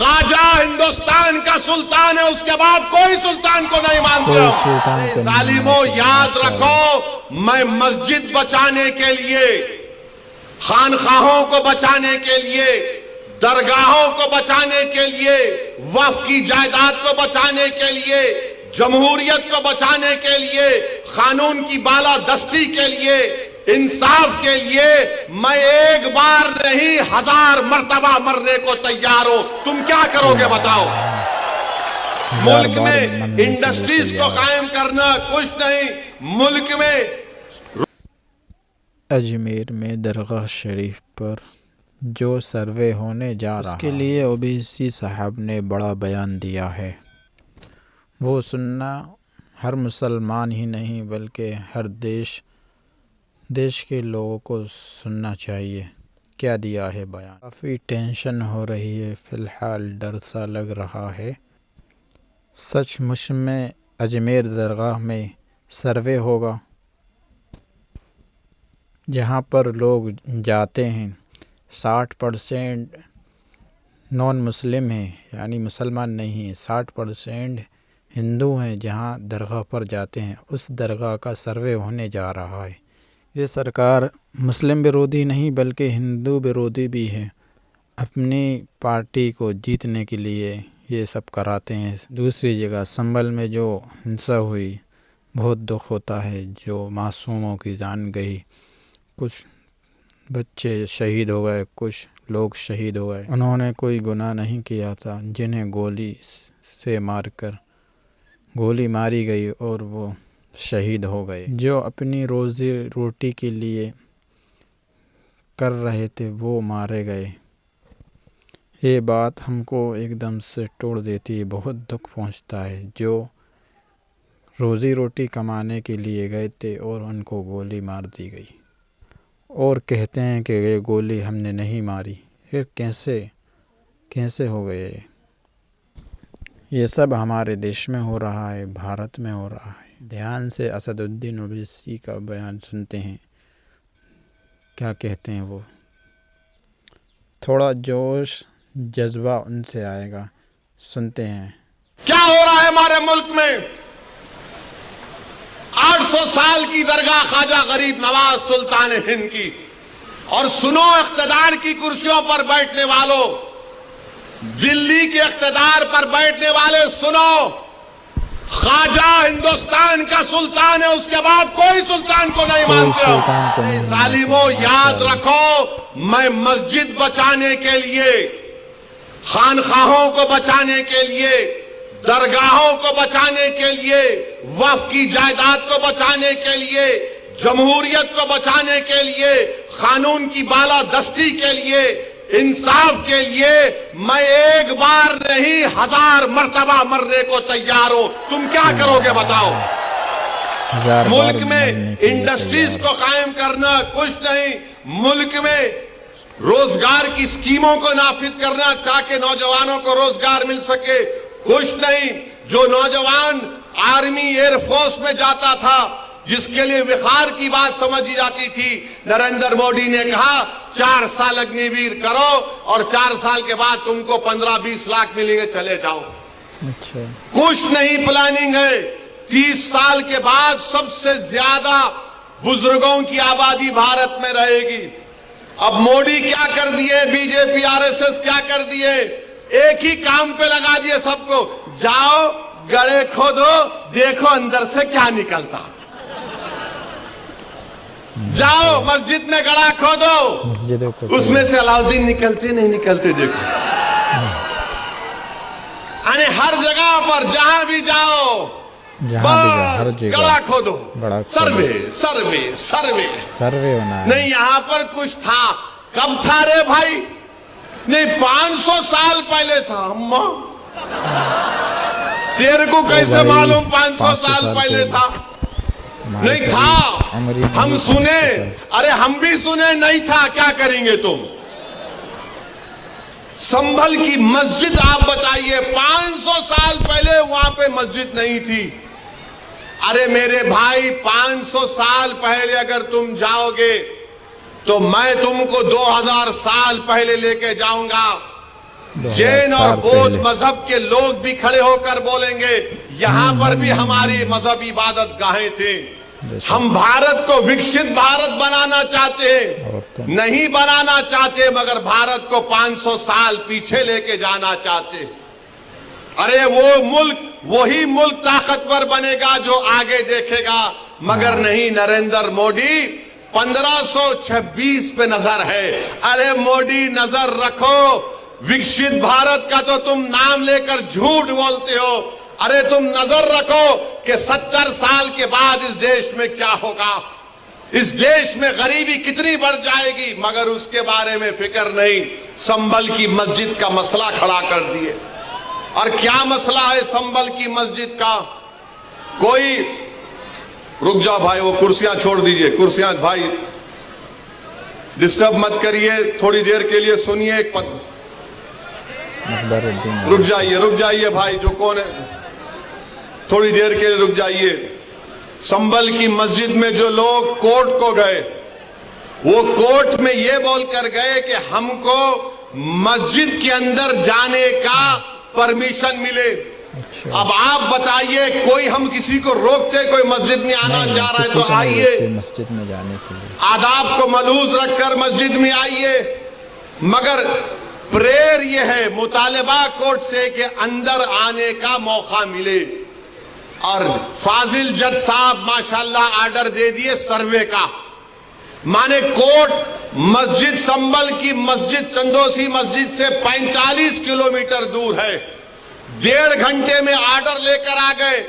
ख्वाजा हिंदुस्तान का सुल्तान है, उसके बाद कोई सुल्तान को नहीं मानते। जालिमों याद रखो, मैं मस्जिद बचाने के लिए, खानखाहों को बचाने के लिए, दरगाहों को बचाने के लिए, वक्फ की जायदाद को बचाने के लिए, जमहूरियत को बचाने के लिए, कानून की बालादस्ती के लिए, इंसाफ के लिए मैं एक बार नहीं 1000 मर्तबा मरने को तैयार हूं। तुम क्या करोगे बताओ? मुल्क में इंडस्ट्रीज को कायम करना कुछ नहीं, मुल्क में अजमेर में दरगाह शरीफ पर जो सर्वे होने जा रहा है उसके लिए ओवैसी साहब ने बड़ा बयान दिया है। वो सुनना हर मुसलमान ही नहीं बल्कि हर देश के लोगों को सुनना चाहिए। क्या दिया है बयान? काफ़ी टेंशन हो रही है, फ़िलहाल डर सा लग रहा है। सचमुच में अजमेर दरगाह में सर्वे होगा जहाँ पर लोग जाते हैं 60% नॉन मुस्लिम हैं, यानी मुसलमान नहीं है, 60% हिंदू हैं जहाँ दरगाह पर जाते हैं। उस दरगाह का सर्वे होने जा रहा है। ये सरकार मुस्लिम विरोधी नहीं बल्कि हिंदू विरोधी भी है। अपनी पार्टी को जीतने के लिए ये सब कराते हैं। दूसरी जगह संभल में जो हिंसा हुई, बहुत दुख होता है। जो मासूमों की जान गई, कुछ बच्चे शहीद हो गए, कुछ लोग शहीद हो गए। उन्होंने कोई गुनाह नहीं किया था, जिन्हें गोली से मारकर गोली मारी गई और वो शहीद हो गए। जो अपनी रोज़ी रोटी के लिए कर रहे थे वो मारे गए। ये बात हमको एकदम से तोड़ देती है, बहुत दुख पहुंचता है। जो रोज़ी रोटी कमाने के लिए गए थे और उनको गोली मार दी गई और कहते हैं कि ये गोली हमने नहीं मारी। फिर कैसे हो गए? ये सब हमारे देश में हो रहा है, भारत में हो रहा है। ध्यान से असदुद्दीन ओवैसी का बयान सुनते हैं, क्या कहते हैं वो। थोड़ा जोश जज्बा उनसे आएगा, सुनते हैं। क्या हो रहा है हमारे मुल्क में? 800 साल की दरगाह ख्वाजा गरीब नवाज सुल्तान हिंद की। और सुनो इख्तिदार की कुर्सियों पर बैठने वालों, दिल्ली के इख्तिदार पर बैठने वाले, सुनो, ख्वाजा हिंदुस्तान का सुल्तान है, उसके बाद कोई सुल्तान को नहीं मानते। जालिमों याद रखो, मैं मस्जिद बचाने के लिए, खानखाहों को बचाने के लिए, दरगाहों को बचाने के लिए, वक्फ की जायदाद को बचाने के लिए, जमहूरियत को बचाने के लिए, कानून की बालादस्ती के लिए, इंसाफ के लिए मैं एक बार नहीं 1000 मर्तबा मरने को तैयार हूं। तुम क्या करोगे बताओ? मुल्क में इंडस्ट्रीज को कायम करना कुछ नहीं, मुल्क में रोजगार की स्कीमों को नाफिज करना ताकि नौजवानों को रोजगार मिल सके कुछ नहीं। जो नौजवान आर्मी एयरफोर्स में जाता था, जिसके लिए विखार की बात समझी जाती थी, नरेंद्र मोदी ने कहा 4 साल अग्निवीर करो और 4 साल के बाद तुमको 15-20 लाख मिलेंगे, चले जाओ। अच्छा, कुछ नहीं प्लानिंग है। 30 साल के बाद सबसे ज्यादा बुजुर्गों की आबादी भारत में रहेगी। अब मोदी क्या कर दिए, बीजेपी आरएसएस क्या कर दिए, एक ही काम पे लगा दिए सबको। जाओ गड़े खोदो, देखो अंदर से क्या निकलता। जाओ मस्जिद में गड़ा खोदो, उसमें से अलाउद्दीन निकलते नहीं निकलते देखो। यानी हर जगह पर जहां भी जाओ बस गड़ा खोदो, सर्वे सर्वे सर्वे सर्वे होना है। नहीं यहाँ पर कुछ था, कब था रे भाई? नहीं 500 साल पहले था। अम्मा तेरे को कैसे मालूम 500 साल पहले था? नहीं था, हम सुने, अरे हम भी सुने नहीं था, क्या करेंगे तुम? संभल की मस्जिद आप बताइए, 500 साल पहले वहां पे मस्जिद नहीं थी। अरे मेरे भाई 500 साल पहले अगर तुम जाओगे तो मैं तुमको 2000 साल पहले लेके जाऊंगा। जैन और बौद्ध मजहब के लोग भी खड़े होकर बोलेंगे यहां पर भी हमारी मजहब इबादत गाहें थे। हम भारत को विकसित भारत बनाना चाहते हैं, नहीं बनाना चाहते, मगर भारत को 500 साल पीछे लेके जाना चाहते। अरे वो मुल्क, वही मुल्क ताकतवर बनेगा जो आगे देखेगा, मगर नहीं। नरेंद्र मोदी 1526 पे नजर है। अरे मोदी नजर रखो, विकसित भारत का तो तुम नाम लेकर झूठ बोलते हो। अरे तुम नजर रखो कि 70 साल के बाद इस देश में क्या होगा, इस देश में गरीबी कितनी बढ़ जाएगी, मगर उसके बारे में फिक्र नहीं। संभल की मस्जिद का मसला खड़ा कर दिए। और क्या मसला है संभल की मस्जिद का? कोई, रुक जाओ भाई, वो कुर्सियां छोड़ दीजिए, कुर्सियां भाई डिस्टर्ब मत करिए, थोड़ी देर के लिए सुनिए। एक पद रुक जाइए भाई, जो कौन है, थोड़ी देर के लिए रुक जाइए। संभल की मस्जिद में जो लोग कोर्ट को गए, वो कोर्ट में ये बोलकर गए कि हमको मस्जिद के अंदर जाने का परमिशन मिले। अच्छा। अब आप बताइए, कोई हम किसी को रोकते, कोई मस्जिद में आना चाह रहा है तो आइए, मस्जिद में जाने के लिए आदाब को मलूज रखकर मस्जिद में आइए। मगर प्रेयर ये है, मुतालिबा कोर्ट से कि अंदर आने का मौका मिले। और फाजिल जज साहब माशाल्लाह आर्डर दे दिए सर्वे का। माने कोर्ट मस्जिद, संभल की मस्जिद चंदोसी मस्जिद से 45 किलोमीटर दूर है। 1.5 घंटे में आर्डर लेकर आ गए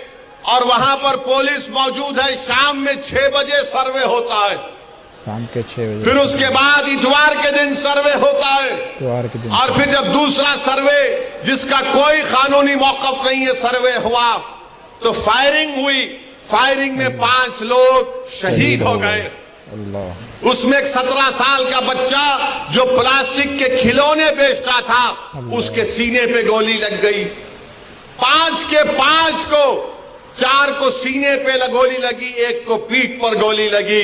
और वहां पर पुलिस मौजूद है। शाम में 6 बजे सर्वे होता है, शाम के 6 बजे। फिर उसके बाद इतवार के दिन सर्वे होता है, इतवार के दिन। और फिर जब दूसरा सर्वे, जिसका कोई कानूनी मौक़िफ़ नहीं है, सर्वे हुआ तो फायरिंग हुई। फायरिंग में 5 लोग शहीद हो गए। उसमें एक 17 साल का बच्चा जो प्लास्टिक के खिलौने बेचता था, उसके सीने पे गोली लग गई। 5 के 5 को, 4 को सीने पे गोली लगी, 1 को पीठ पर गोली लगी।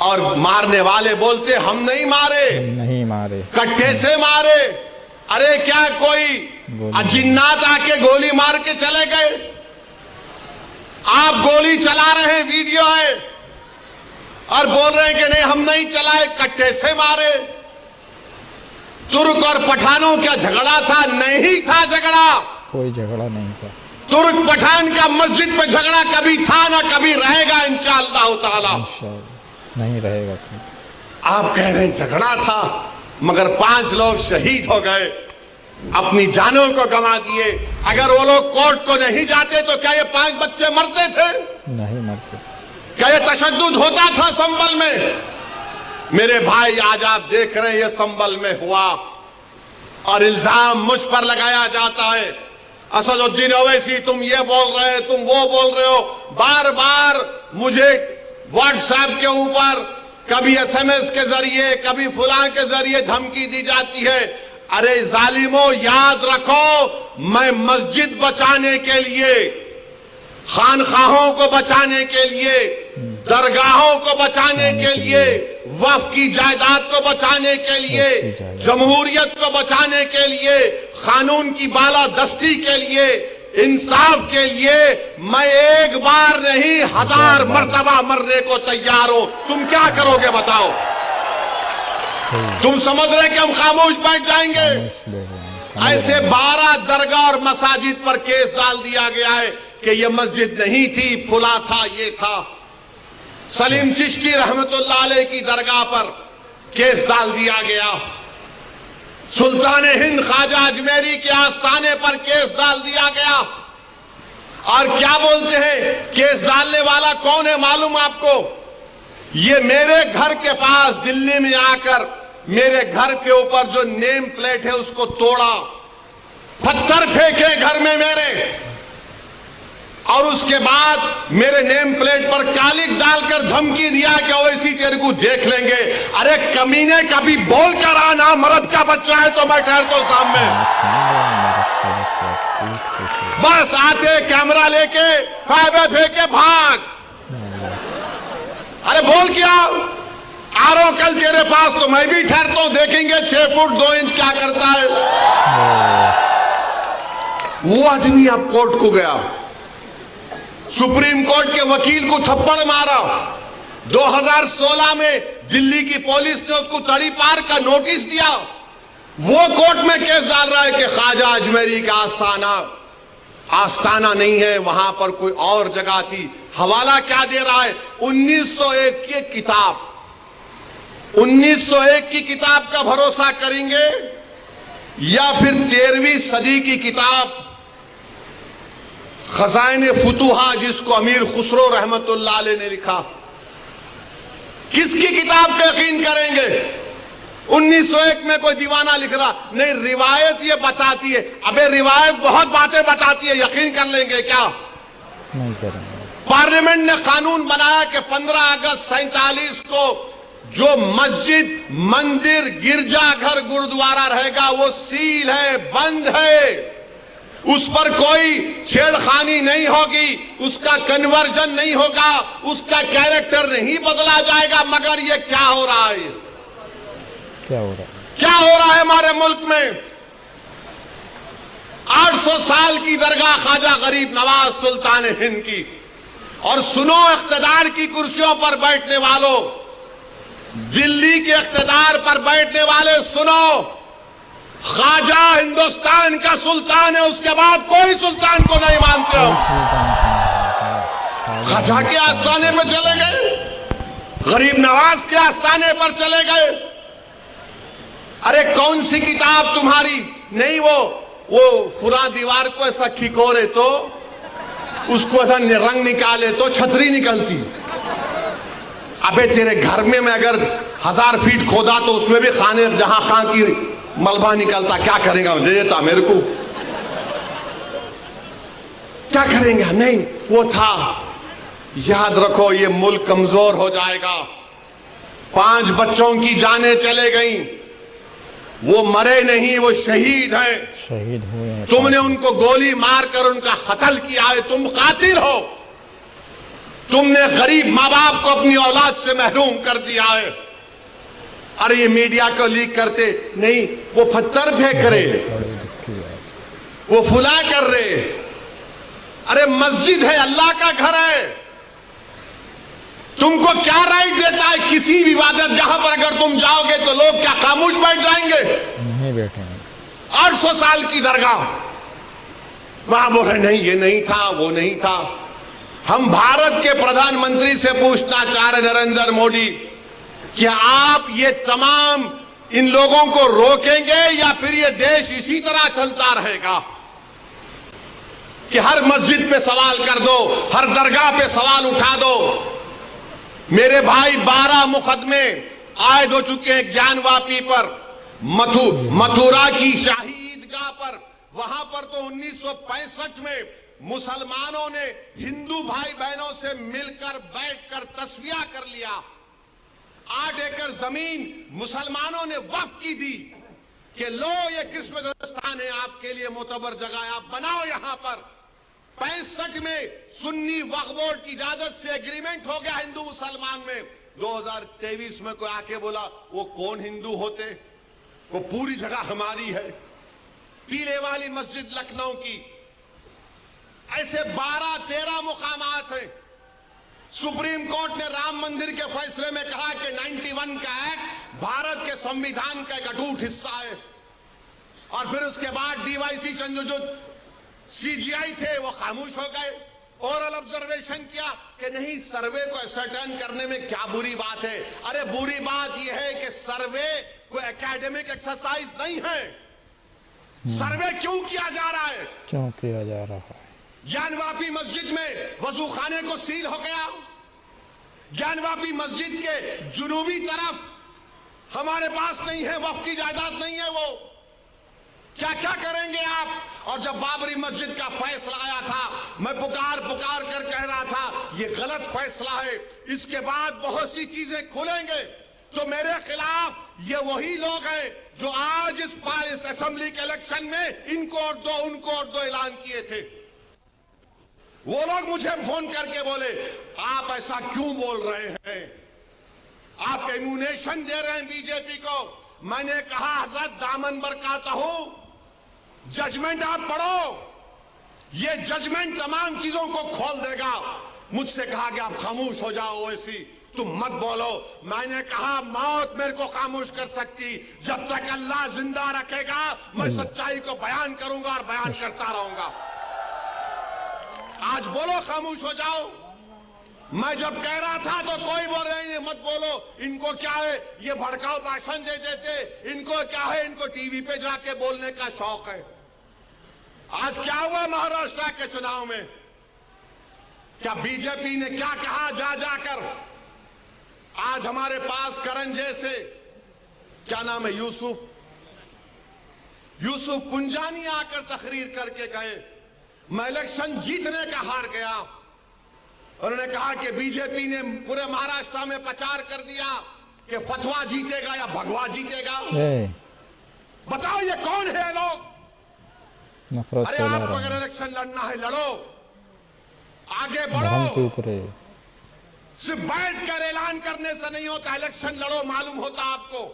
और मारने वाले बोलते हम नहीं मारे, कट्टे से मारे। अरे क्या कोई जिन्नात आके गोली मार के चले गए? आप गोली चला रहे हैं, वीडियो है, और बोल रहे हैं कि नहीं हम नहीं चलाए, कट्टे से मारे। तुर्क और पठानों का झगड़ा था? नहीं था झगड़ा, कोई झगड़ा नहीं था। तुर्क पठान का मस्जिद पे झगड़ा कभी था ना कभी रहेगा इंशाअल्लाह ताला, नहीं रहेगा। आप कह रहे हैं झगड़ा था, मगर 5 लोग शहीद हो गए, अपनी जानों को गंवा दिए। अगर वो लोग कोर्ट को नहीं जाते तो क्या ये 5 बच्चे मरते थे? नहीं मरते। क्या ये तशद्दुद होता था संभल में? मेरे भाई, आज आप देख रहे हैं ये संभल में हुआ और इल्जाम मुझ पर लगाया जाता है। असदुद्दीन ओवैसी तुम ये बोल रहे हो, तुम वो बोल रहे हो। बार बार मुझे व्हाट्सएप के ऊपर, कभी SMS के जरिए, कभी फुलां के जरिए धमकी दी जाती है। अरे जालिमों, याद रखो, मैं मस्जिद बचाने के लिए, खानखाहों को बचाने के लिए, दरगाहों को बचाने के लिए, वक्फ की जायदाद को बचाने के लिए, जमहूरियत को बचाने के लिए, कानून की बालादस्ती के लिए, इंसाफ के लिए मैं एक बार नहीं 1000 मर्तबा मरने को तैयार हूं। तुम क्या करोगे बताओ? तुम समझ रहे कि हम खामोश बैठ जाएंगे? ऐसे 12 दरगाह और मसाजिद पर केस डाल दिया गया है कि ये मस्जिद नहीं थी, फुला था, ये था। सलीम चिश्ती रहमतुल्लाह अलैह की दरगाह पर केस डाल दिया गया। सुल्तान हिंद ख्वाजा अजमेरी के आस्थाने पर केस डाल दिया गया। और क्या बोलते हैं, केस डालने वाला कौन है मालूम आपको? ये मेरे घर के पास दिल्ली में आकर मेरे घर के ऊपर जो नेम प्लेट है उसको तोड़ा, पत्थर फेंके घर में मेरे, और उसके बाद मेरे नेम प्लेट पर कालिक डालकर धमकी दिया कि ओवैसी तेरे को देख लेंगे। अरे कमीने, कभी बोल कर आना, मर्द का बच्चा है तो मैं ठहरता हूं सामने। बस आते कैमरा लेके फाइबर फेंके भाग। अरे बोल क्या? आ रहा हूं कल तेरे पास तो मैं भी ठहरता हूं, देखेंगे 6 फुट 2 इंच क्या करता है। वो आदमी अब कोर्ट को गया, सुप्रीम कोर्ट के वकील को थप्पड़ मारा। 2016 में दिल्ली की पुलिस ने उसको तड़ी पार का नोटिस दिया। वो कोर्ट में केस डाल रहा है कि ख्वाजा अजमेरी का आस्थाना नहीं है, वहां पर कोई और जगह थी। हवाला क्या दे रहा है? 1901 की किताब, 1901 की किताब का भरोसा करेंगे या फिर 13वीं सदी की किताब खजाइने फुतुहा, जिसको अमीर खुसरो रहमतुल्लाह अलैह ने लिखा? किसकी किताब पे यकीन करेंगे? 1901 में कोई दीवाना लिख रहा नहीं, रिवायत ये बताती है। अबे रिवायत बहुत बातें बताती है, यकीन कर लेंगे क्या? नहीं करेंगे। पार्लियामेंट ने कानून बनाया कि 15 अगस्त 47 को जो मस्जिद, मंदिर, गिरजाघर, गुरुद्वारा रहेगा वो सील है, बंद है, उस पर कोई छेड़खानी नहीं होगी, उसका कन्वर्जन नहीं होगा, उसका कैरेक्टर नहीं बदला जाएगा। मगर ये क्या हो रहा है? क्या हो रहा है? क्या हो रहा है हमारे मुल्क में? 800 साल की दरगाह ख्वाजा गरीब नवाज सुल्तान हिंद की। और सुनो इख्तिदार की कुर्सियों पर बैठने वालों, दिल्ली के इख्तिदार पर बैठने वाले, सुनो, ख्वाजा हिंदुस्तान का सुल्तान है, उसके बाद कोई सुल्तान को नहीं मानते हो। ख्वाजा के आस्थाने पर चले गए, गरीब नवाज के आस्थाने पर चले गए। अरे कौन सी किताब तुम्हारी? नहीं, वो फुला दीवार को ऐसा खिकोरे तो उसको ऐसा रंग निकाले तो छतरी निकलती। अबे तेरे घर में मैं अगर 1000 फीट खोदा तो उसमें भी खाने जहां खां की मलबा निकलता, क्या करेगा? दे देता मेरे को, क्या करेंगे? नहीं, वो था। याद रखो, ये मुल्क कमजोर हो जाएगा। 5 बच्चों की जानें चले गई, वो मरे नहीं, वो शहीद हैं, शहीद हुए हैं। तुमने उनको गोली मारकर उनका कत्ल किया है, तुम कातिल हो। तुमने गरीब माँ बाप को अपनी औलाद से महरूम कर दिया है। अरे ये मीडिया को लीक करते नहीं, वो पत्थर फेंक रहे, वो फुला कर रहे। अरे मस्जिद है, अल्लाह का घर है, तुमको क्या राइट देता है किसी भी इबादत जहां पर अगर तुम जाओगे तो लोग क्या खामोश बैठ जाएंगे? नहीं बैठेंगे। 800 साल की दरगाह, वहां बोल रहे नहीं, ये नहीं था, वो नहीं था। हम भारत के प्रधानमंत्री से पूछना चाह रहे नरेंद्र मोदी, क्या आप ये तमाम इन लोगों को रोकेंगे या फिर ये देश इसी तरह चलता रहेगा कि हर मस्जिद पे सवाल कर दो, हर दरगाह पे सवाल उठा दो? मेरे भाई 12 मुकदमे आयद हो चुके हैं ज्ञानवापी पर, मथुरा की शाही ईदगाह पर। वहां पर तो 1965 में मुसलमानों ने हिंदू भाई बहनों से मिलकर बैठकर तस्वीर कर लिया। 8 एकड़ जमीन मुसलमानों ने वक्फ की थी कि लो ये किस्मत-ए-स्थान है, आपके लिए मोतबर जगह है, आप बनाओ यहां पर। 65 में सुन्नी वक्फ बोर्ड की इजाजत से एग्रीमेंट हो गया हिंदू मुसलमान में। 2023 में कोई आके बोला वो कौन हिंदू होते, वो पूरी जगह हमारी है। टीले वाली मस्जिद लखनऊ की, ऐसे 12-13 मुकामात हैं। सुप्रीम कोर्ट ने राम मंदिर के फैसले में कहा कि 91 का एक्ट भारत के संविधान का एक अटूट हिस्सा है। और फिर उसके बाद डीवाईसी चंद्रचूड सीजीआई थे, वो खामोश हो गए। ओरल ऑब्जर्वेशन किया कि नहीं, सर्वे को असर्टेन करने में क्या बुरी बात है? अरे बुरी बात यह है कि सर्वे कोई एकेडमिक एक्सरसाइज नहीं है। सर्वे क्यों किया जा रहा है? क्यों किया जा रहा है? ज्ञानवापी मस्जिद में वजू खाने को सील हो गया। ज्ञानवापी मस्जिद के जुनूबी तरफ हमारे पास नहीं है, वक्फ की जायदाद नहीं है, वो क्या क्या करेंगे आप? और जब बाबरी मस्जिद का फैसला आया था, मैं पुकार कर कह रहा था ये गलत फैसला है, इसके बाद बहुत सी चीजें खुलेंगे। तो मेरे खिलाफ ये वही लोग हैं जो आज इस असेंबली के इलेक्शन में इनको और दो उनको और दो ऐलान किए थे। वो लोग मुझे फोन करके बोले आप ऐसा क्यों बोल रहे हैं, आप इम्यूनेशन दे रहे हैं बीजेपी को। मैंने कहा हजरत दामन बरकाता हूं, जजमेंट आप पढ़ो, ये जजमेंट तमाम चीजों को खोल देगा। मुझसे कहा कि आप खामोश हो जाओ, ओवैसी तुम मत बोलो। मैंने कहा मौत मेरे को खामोश कर सकती, जब तक अल्लाह जिंदा रखेगा मैं सच्चाई को बयान करूंगा और बयान करता रहूंगा। आज बोलो खामोश हो जाओ। मैं जब कह रहा था तो कोई बोल रहे हैं मत बोलो, इनको क्या है, ये भड़काऊ भाषण दे देते, इनको क्या है, इनको टीवी पे जाके बोलने का शौक है। आज क्या हुआ महाराष्ट्र के चुनाव में? क्या बीजेपी ने क्या कहा जा जाकर? आज हमारे पास करण जैसे, क्या नाम है, यूसुफ पुंजानी आकर तकरीर करके गए, मैं इलेक्शन जीतने का हार गया। उन्होंने कहा कि बीजेपी ने पूरे महाराष्ट्र में प्रचार कर दिया कि फतवा जीतेगा या भगवा जीतेगा। बताओ ये कौन है लोग? अरे आपको अगर इलेक्शन लड़ना है लड़ो, आगे बढ़ो, सिर्फ बैठ कर ऐलान करने से नहीं होता, इलेक्शन लड़ो। मालूम होता आपको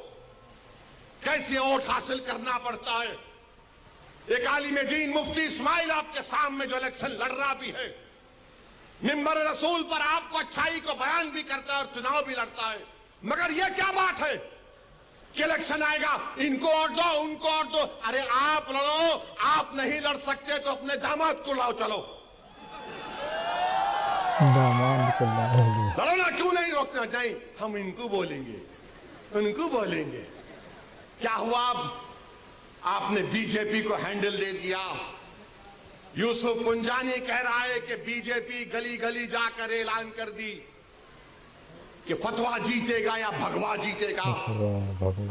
कैसे वोट हासिल करना पड़ता है। एक आलिम दीन मुफ्ती इस्माइल आपके सामने जो इलेक्शन लड़ रहा भी है, मिंबर रसूल पर आपको अच्छाई को बयान भी करता है और चुनाव भी लड़ता है। मगर यह क्या बात है कि इलेक्शन आएगा इनको वोट दो, उनको वोट दो। अरे आप लड़ो, आप नहीं लड़ सकते तो अपने दामाद को लाओ, चलो लड़ो ना, क्यों नहीं रोकना? नहीं, हम इनको बोलेंगे, उनको बोलेंगे। क्या हुआ? आपने बीजेपी को हैंडल दे दिया। यूसुफ पुंजानी कह रहा है कि बीजेपी गली गली जाकर ऐलान कर दी कि फतवा जीतेगा या भगवा जीतेगा।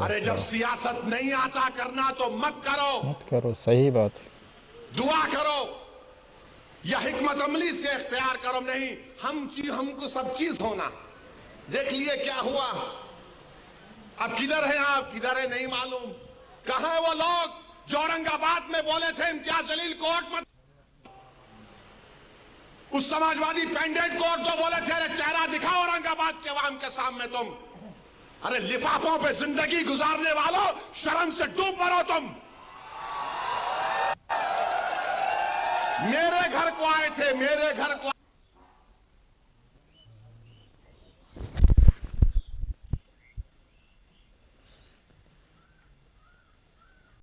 अरे जब सियासत नहीं आता करना तो मत करो, सही बात। दुआ करो या हिकमत अमली से इख्तियार करो। नहीं, हमको सब चीज होना। देख लिए क्या हुआ? अब किधर है आप, किधर है नहीं मालूम। कहां है वो लोग जो औरंगाबाद में बोले थे इम्तियाज जलील कोर्ट मत, उस समाजवादी पेंडेंट कोर्ट तो बोले थे अरे चेहरा दिखाओ औरंगाबाद के अवाम के सामने तुम। अरे लिफाफों पे जिंदगी गुजारने वालों, शर्म से डूब मरो तुम। मेरे घर को आए थे, मेरे घर को